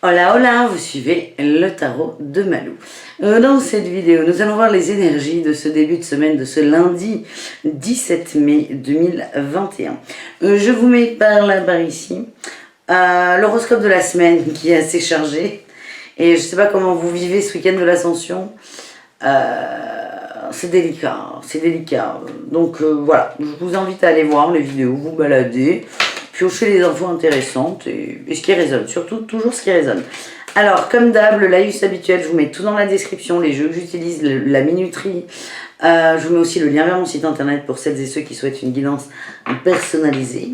Hola hola, vous suivez le tarot de Malou. Dans cette vidéo, nous allons voir les énergies de ce début de semaine, de ce lundi 17 mai 2021. Je vous mets par là, par ici, l'horoscope de la semaine qui est assez chargé. Et je ne sais pas comment vous vivez ce week-end de l'Ascension. C'est délicat, c'est délicat. Donc voilà, je vous invite à aller voir les vidéos, vous balader, piocher les infos intéressantes et ce qui résonne, surtout toujours ce qui résonne. Alors, comme d'hab, le laïus habituel, je vous mets tout dans la description, les jeux que j'utilise, la minuterie. Je vous mets aussi le lien vers mon site internet pour celles et ceux qui souhaitent une guidance personnalisée.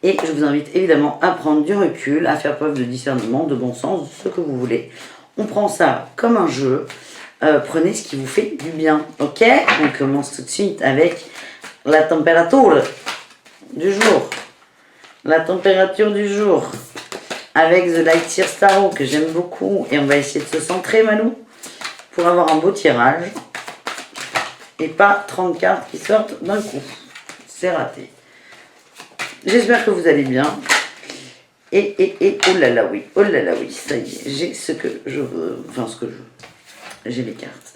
Et je vous invite évidemment à prendre du recul, à faire preuve de discernement, de bon sens, ce que vous voulez. On prend ça comme un jeu. Prenez ce qui vous fait du bien, ok? On commence tout de suite avec la température du jour. La température du jour avec The Light Year Tarot que j'aime beaucoup. Et on va essayer de se centrer, Malou, pour avoir un beau tirage. Et pas 30 cartes qui sortent d'un coup. C'est raté. J'espère que vous allez bien. Et oh là là oui, ça y est, j'ai ce que je veux. Enfin, ce que je veux. J'ai les cartes.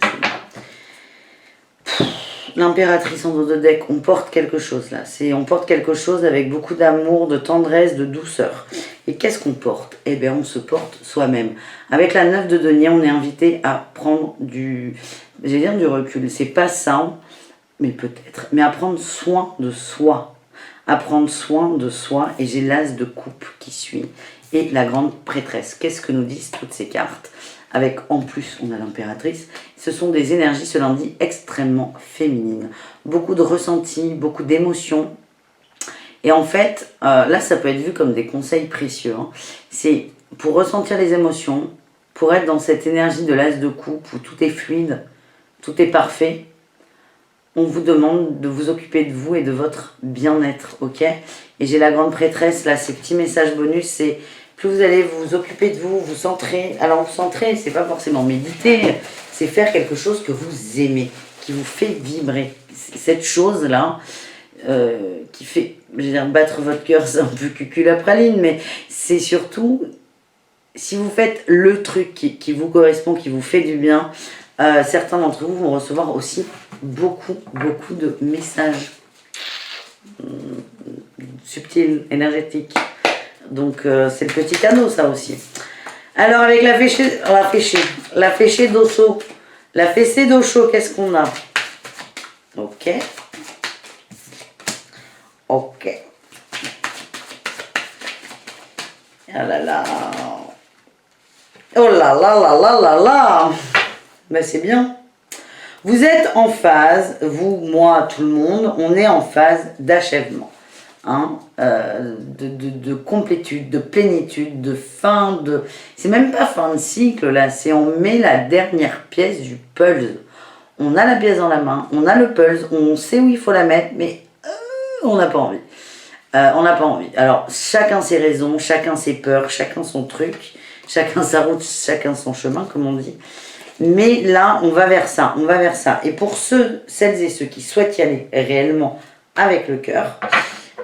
L'impératrice en dos de deck, on porte quelque chose là. On porte quelque chose avec beaucoup d'amour, de tendresse, de douceur. Et qu'est-ce qu'on porte? Eh bien, on se porte soi-même. Avec la 9 de denier, on est invité à prendre du recul. C'est pas ça, mais peut-être. Mais à prendre soin de soi. À prendre soin de soi. Et j'ai l'as de coupe qui suit. Et la grande prêtresse. Qu'est-ce que nous disent toutes ces cartes? Avec en plus, on a l'impératrice. Ce sont des énergies ce lundi extrêmement féminines. Beaucoup de ressentis, beaucoup d'émotions. Et en fait, là, ça peut être vu comme des conseils précieux. Hein. C'est pour ressentir les émotions, pour être dans cette énergie de l'as de coupe où tout est fluide, tout est parfait. On vous demande de vous occuper de vous et de votre bien-être, ok? Et j'ai la grande prêtresse, là, ces petits messages bonus, c'est... Plus vous allez vous occuper de vous, vous centrer. Alors, vous centrer, c'est pas forcément méditer, c'est faire quelque chose que vous aimez, qui vous fait vibrer. Cette chose-là, qui fait, je veux dire, battre votre cœur, c'est un peu cucul à praline, mais c'est surtout, si vous faites le truc qui vous correspond, qui vous fait du bien, certains d'entre vous vont recevoir aussi beaucoup de messages subtils, énergétiques. Donc c'est le petit cadeau ça aussi. Alors avec la fessée d'osso, la fessée d'ocho, qu'est-ce qu'on a? Ok. Ah là là. Oh là là là là là là. Ben c'est bien. Vous êtes en phase, vous, moi, tout le monde, on est en phase d'achèvement. Hein, de complétude, de plénitude, de fin de... C'est même pas fin de cycle là, c'est on met la dernière pièce du puzzle. On a la pièce dans la main, on a le puzzle, on sait où il faut la mettre, mais on n'a pas envie. On n'a pas envie. Alors, chacun ses raisons, chacun ses peurs, chacun son truc, chacun sa route, chacun son chemin, comme on dit. Mais là, on va vers ça, on va vers ça. Et pour celles et ceux qui souhaitent y aller réellement avec le cœur,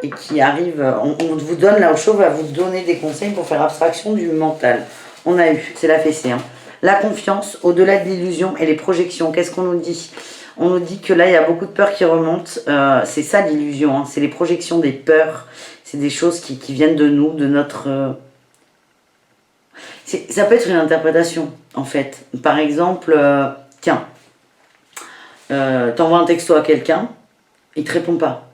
et qui arrive, on vous donne, là, au show va vous donner des conseils pour faire abstraction du mental. On a eu, c'est la fessée, hein. La confiance, au-delà de l'illusion et les projections, qu'est-ce qu'on nous dit? On nous dit que là, il y a beaucoup de peurs qui remontent, c'est ça l'illusion, hein. C'est les projections des peurs, c'est des choses qui viennent de nous, de notre... Ça peut être une interprétation, en fait. Par exemple, tiens, t'envoies un texto à quelqu'un, il te répond pas.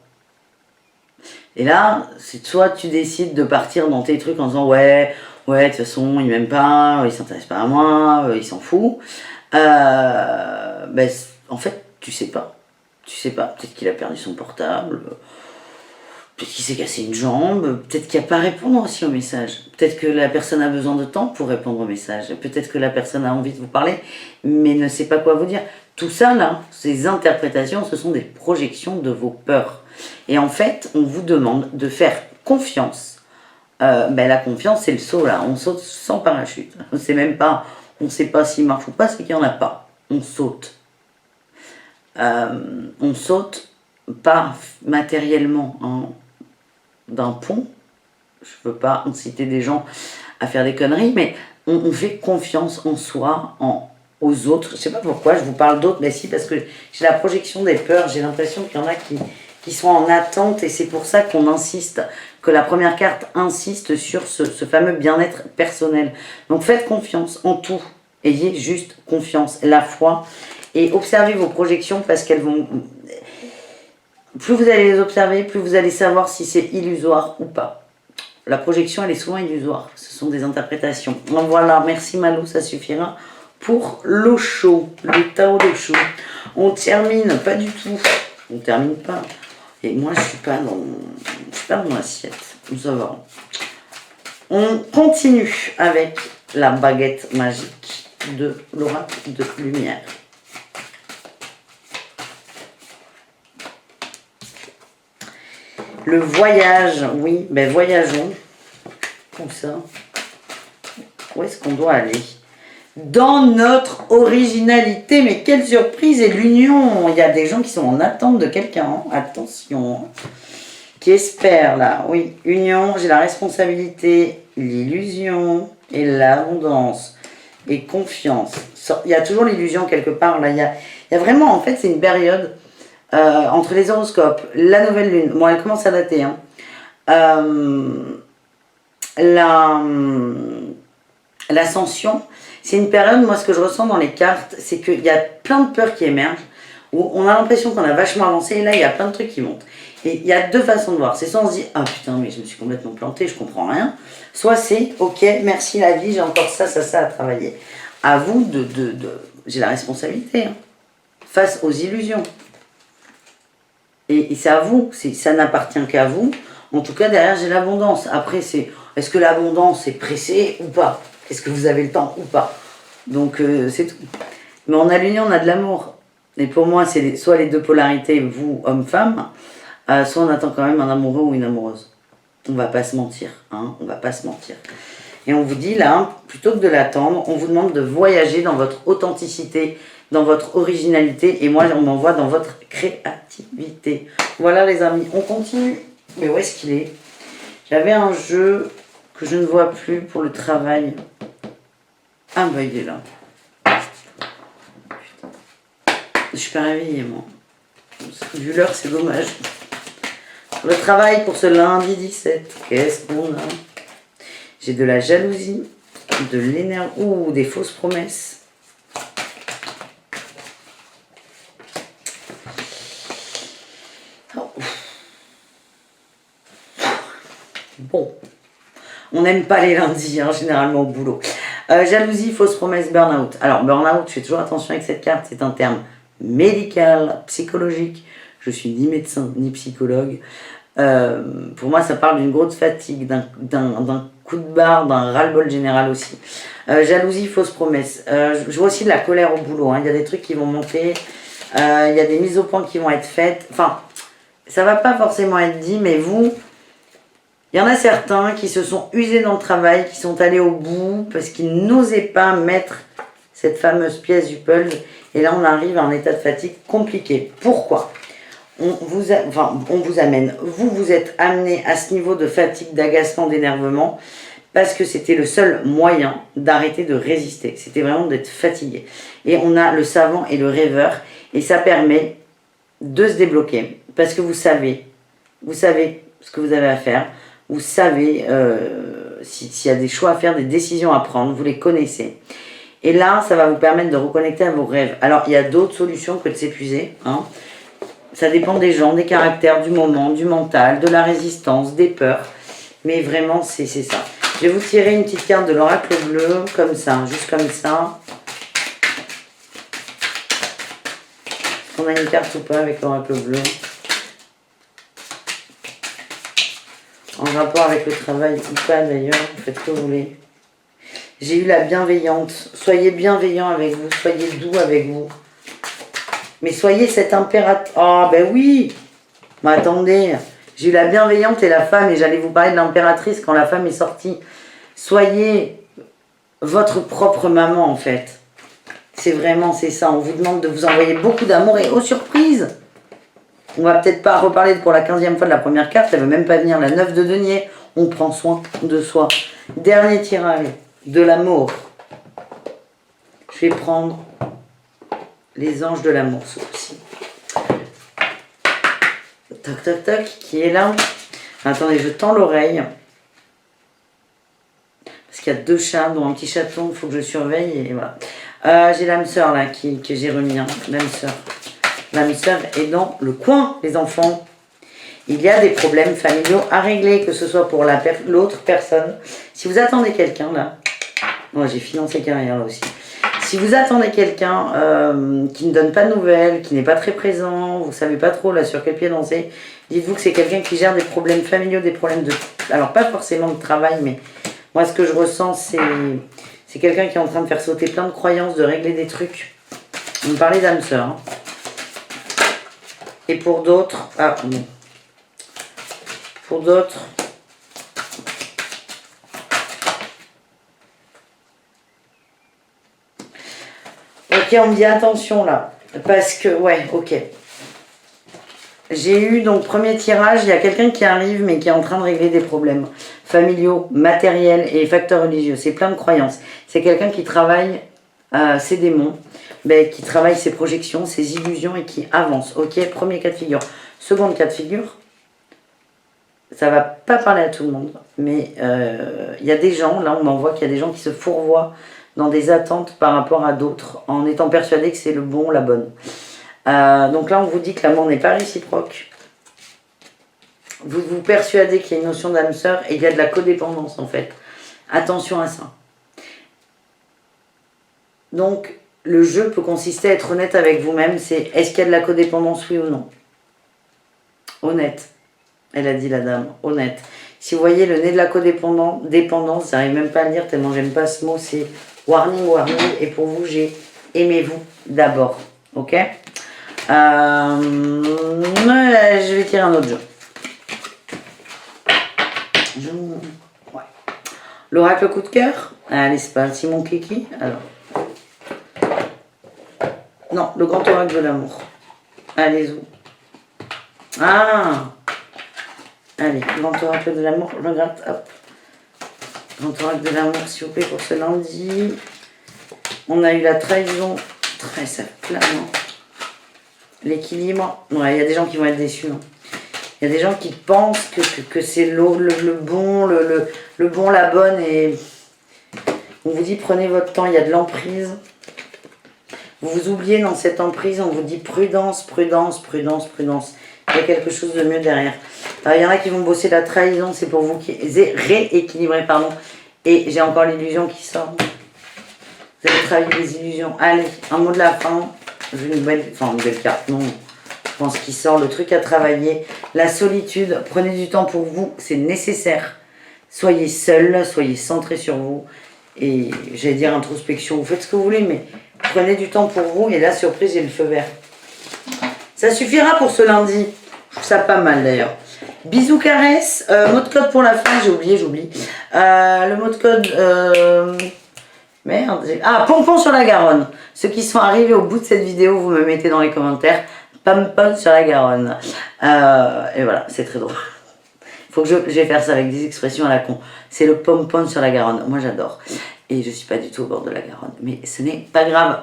Et là, c'est soit tu décides de partir dans tes trucs en disant ouais, de toute façon, il m'aime pas, il s'intéresse pas à moi, il s'en fout. Ben, en fait, tu sais pas. Tu sais pas. Peut-être qu'il a perdu son portable, peut-être qu'il s'est cassé une jambe, peut-être qu'il n'y a pas à répondre aussi au message. Peut-être que la personne a besoin de temps pour répondre au message. Peut-être que la personne a envie de vous parler, mais ne sait pas quoi vous dire. Tout ça, là, ces interprétations, ce sont des projections de vos peurs. Et en fait, on vous demande de faire confiance. La confiance, c'est le saut, là. On saute sans parachute. C'est même pas, on ne sait pas s'il marche ou pas, c'est qu'il n'y en a pas. On saute. On saute pas matériellement, hein, d'un pont. Je ne veux pas inciter des gens à faire des conneries, mais on fait confiance en soi, aux autres. Je ne sais pas pourquoi je vous parle d'autres, mais si, parce que j'ai la projection des peurs. J'ai l'impression qu'il y en a qui sont en attente et c'est pour ça qu'on insiste, que la première carte insiste sur ce fameux bien-être personnel. Donc faites confiance en tout. Ayez juste confiance, la foi et observez vos projections parce qu'elles vont... Plus vous allez les observer, plus vous allez savoir si c'est illusoire ou pas. La projection, elle est souvent illusoire. Ce sont des interprétations. Donc voilà, merci Malou, ça suffira pour l'Osho, le Tao d'Osho. On termine, pas du tout. On termine pas. Et moi, je suis pas dans l'assiette. Ça va. On continue avec la baguette magique de l'oracle de lumière. Le voyage, oui, ben voyageons. Où ça? Où est-ce qu'on doit aller? Dans notre originalité, mais quelle surprise et l'union. Il y a des gens qui sont en attente de quelqu'un, attention, qui espèrent là, oui, union, j'ai la responsabilité, l'illusion et l'abondance et confiance. Il y a toujours l'illusion quelque part, là, il y a vraiment, en fait, c'est une période entre les horoscopes, la nouvelle lune, bon, elle commence à dater, hein, l'ascension, c'est une période, moi ce que je ressens dans les cartes, c'est qu'il y a plein de peurs qui émergent, où on a l'impression qu'on a vachement avancé, et là il y a plein de trucs qui montent. Et il y a deux façons de voir, c'est soit on se dit, ah putain mais je me suis complètement planté, je comprends rien, soit c'est, ok, merci la vie, j'ai encore ça à travailler. À vous j'ai la responsabilité, hein, face aux illusions. Et c'est à vous, ça n'appartient qu'à vous. En tout cas, derrière, j'ai l'abondance. Après, est-ce que l'abondance est pressée ou pas? Est-ce que vous avez le temps ou pas? Donc, c'est tout. Mais on a l'union, on a de l'amour. Et pour moi, c'est soit les deux polarités, vous, homme-femme, soit on attend quand même un amoureux ou une amoureuse. On va pas se mentir, hein, on va pas se mentir. Et on vous dit là, plutôt que de l'attendre, on vous demande de voyager dans votre authenticité, dans votre originalité, et moi on m'envoie dans votre créativité. Voilà les amis, on continue. Mais où est-ce qu'il est? J'avais un jeu que je ne vois plus pour le travail. Ah bah il est là. Je suis pas réveillée moi. Vu l'heure c'est dommage. Le travail pour ce lundi 17, qu'est-ce qu'on a? J'ai de la jalousie, de l'énergie, ou des fausses promesses. Bon, on n'aime pas les lundis, hein, généralement au boulot. Jalousie, fausse promesse, burn-out. Alors, burn-out, je fais toujours attention avec cette carte, c'est un terme médical, psychologique. Je suis ni médecin, ni psychologue. Pour moi, ça parle d'une grosse fatigue, d'un coup de barre, d'un ras-le-bol général aussi. Jalousie, fausse promesse. Je vois aussi de la colère au boulot, hein. Il y a des trucs qui vont monter, il y a des mises au point qui vont être faites. Enfin, ça va pas forcément être dit, mais vous... Il y en a certains qui se sont usés dans le travail, qui sont allés au bout parce qu'ils n'osaient pas mettre cette fameuse pièce du puzzle. Et là, on arrive à un état de fatigue compliqué. Pourquoi? On vous amène. Vous êtes amené à ce niveau de fatigue, d'agacement, d'énervement parce que c'était le seul moyen d'arrêter de résister. C'était vraiment d'être fatigué. Et on a le savant et le rêveur. Et ça permet de se débloquer parce que vous savez ce que vous avez à faire. Vous savez s'il y a des choix à faire, des décisions à prendre, vous les connaissez. Et là, ça va vous permettre de reconnecter à vos rêves. Alors, il y a d'autres solutions que de s'épuiser. Hein. Ça dépend des gens, des caractères, du moment, du mental, de la résistance, des peurs. Mais vraiment, c'est ça. Je vais vous tirer une petite carte de l'oracle bleu, comme ça, juste comme ça. Est-ce qu'on a une carte ou pas avec l'oracle bleu? En rapport avec le travail ou pas d'ailleurs, vous faites ce que vous voulez. J'ai eu la bienveillante. Soyez bienveillant avec vous, soyez doux avec vous. Mais soyez cette impératrice. Ah ben oui. Mais attendez, j'ai eu la bienveillante et la femme, et j'allais vous parler de l'impératrice quand la femme est sortie. Soyez votre propre maman en fait. C'est ça. On vous demande de vous envoyer beaucoup d'amour et aux surprises. On va peut-être pas reparler pour la 15e fois de la première carte, elle veut même pas venir, la 9 de denier. On prend soin de soi. Dernier tirage, de l'amour. Je vais prendre les anges de l'amour, ce coup-ci. Tac, tac, tac, qui est là. Attendez, je tends l'oreille. Parce qu'il y a 2 chats, dont un petit chaton, il faut que je surveille. Et voilà. J'ai l'âme sœur là, que j'ai remis. Hein, l'âme sœur. L'âme sœur est dans le coin, les enfants. Il y a des problèmes familiaux à régler, que ce soit pour l'autre personne. Si vous attendez quelqu'un là, moi j'ai financé carrière là aussi. Si vous attendez quelqu'un qui ne donne pas de nouvelles, qui n'est pas très présent, vous ne savez pas trop là sur quel pied danser, dites-vous que c'est quelqu'un qui gère des problèmes familiaux, des problèmes de... Alors pas forcément de travail, mais moi ce que je ressens c'est quelqu'un qui est en train de faire sauter plein de croyances, de régler des trucs. On me parlait d'âme sœur. Hein. Et pour d'autres... Ah bon. Pour d'autres... Ok, on me dit attention là. Parce que, ouais, ok. J'ai eu donc premier tirage, il y a quelqu'un qui arrive mais qui est en train de régler des problèmes familiaux, matériels et facteurs religieux. C'est plein de croyances. C'est quelqu'un qui travaille ses démons, qui travaille ses projections, ses illusions et qui avance. Ok, premier cas de figure. Second cas de figure, ça va pas parler à tout le monde, mais il y a des gens, là on m'envoie qu'il y a des gens qui se fourvoient dans des attentes par rapport à d'autres, en étant persuadés que c'est le bon, la bonne. Donc là, on vous dit que l'amour n'est pas réciproque. Vous vous persuadez qu'il y a une notion d'âme sœur et il y a de la codépendance, en fait. Attention à ça. Donc, le jeu peut consister à être honnête avec vous-même. C'est, est-ce qu'il y a de la codépendance, oui ou non? Honnête. Elle a dit la dame, honnête. Si vous voyez le nez de la codépendance, j'arrive même pas à le dire tellement j'aime pas ce mot, c'est warning, warning. Et pour vous, j'ai aimez-vous d'abord. Ok? Je vais tirer un autre jeu. Ouais. L'oracle coup de cœur. Allez, c'est pas Simon Kiki. Alors. Non, le grand oracle de l'amour. Allez, où? Ah! Allez, grand oracle de l'amour. Je regarde. Hop. Grand oracle de l'amour, s'il vous plaît, pour ce lundi. On a eu la trahison. Très simplement. L'équilibre, ouais, il y a des gens qui vont être déçus. Hein. Il y a des gens qui pensent que c'est le bon, le bon, la bonne. Et on vous dit, prenez votre temps, il y a de l'emprise. Vous vous oubliez dans cette emprise, on vous dit prudence, prudence, prudence, prudence. Il y a quelque chose de mieux derrière. Alors, il y en a qui vont bosser la trahison, c'est pour vous qui rééquilibrer, pardon. Et j'ai encore l'illusion qui sort. Vous allez travailler les illusions. Allez, un mot de la fin. J'ai une belle carte, non. Je pense qu'il sort le truc à travailler. La solitude, prenez du temps pour vous, c'est nécessaire. Soyez seul, soyez centré sur vous. Et j'allais dire introspection, vous faites ce que vous voulez, mais prenez du temps pour vous. Et là, surprise, j'ai le feu vert. Ça suffira pour ce lundi. Je trouve ça pas mal d'ailleurs. Bisous, caresses. Mot de code pour la fin, j'oublie. Le mot de code... Merde, ah, pompon sur la Garonne. Ceux qui sont arrivés au bout de cette vidéo, vous me mettez dans les commentaires. Pompon sur la Garonne. Et voilà, c'est très drôle. Faut que je vais faire ça avec des expressions à la con. C'est le pompon sur la Garonne. Moi, j'adore. Et je suis pas du tout au bord de la Garonne. Mais ce n'est pas grave.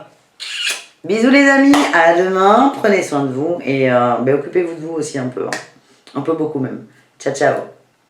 Bisous les amis. À demain. Prenez soin de vous. Et occupez-vous de vous aussi un peu. Hein. Un peu beaucoup même. Ciao, ciao.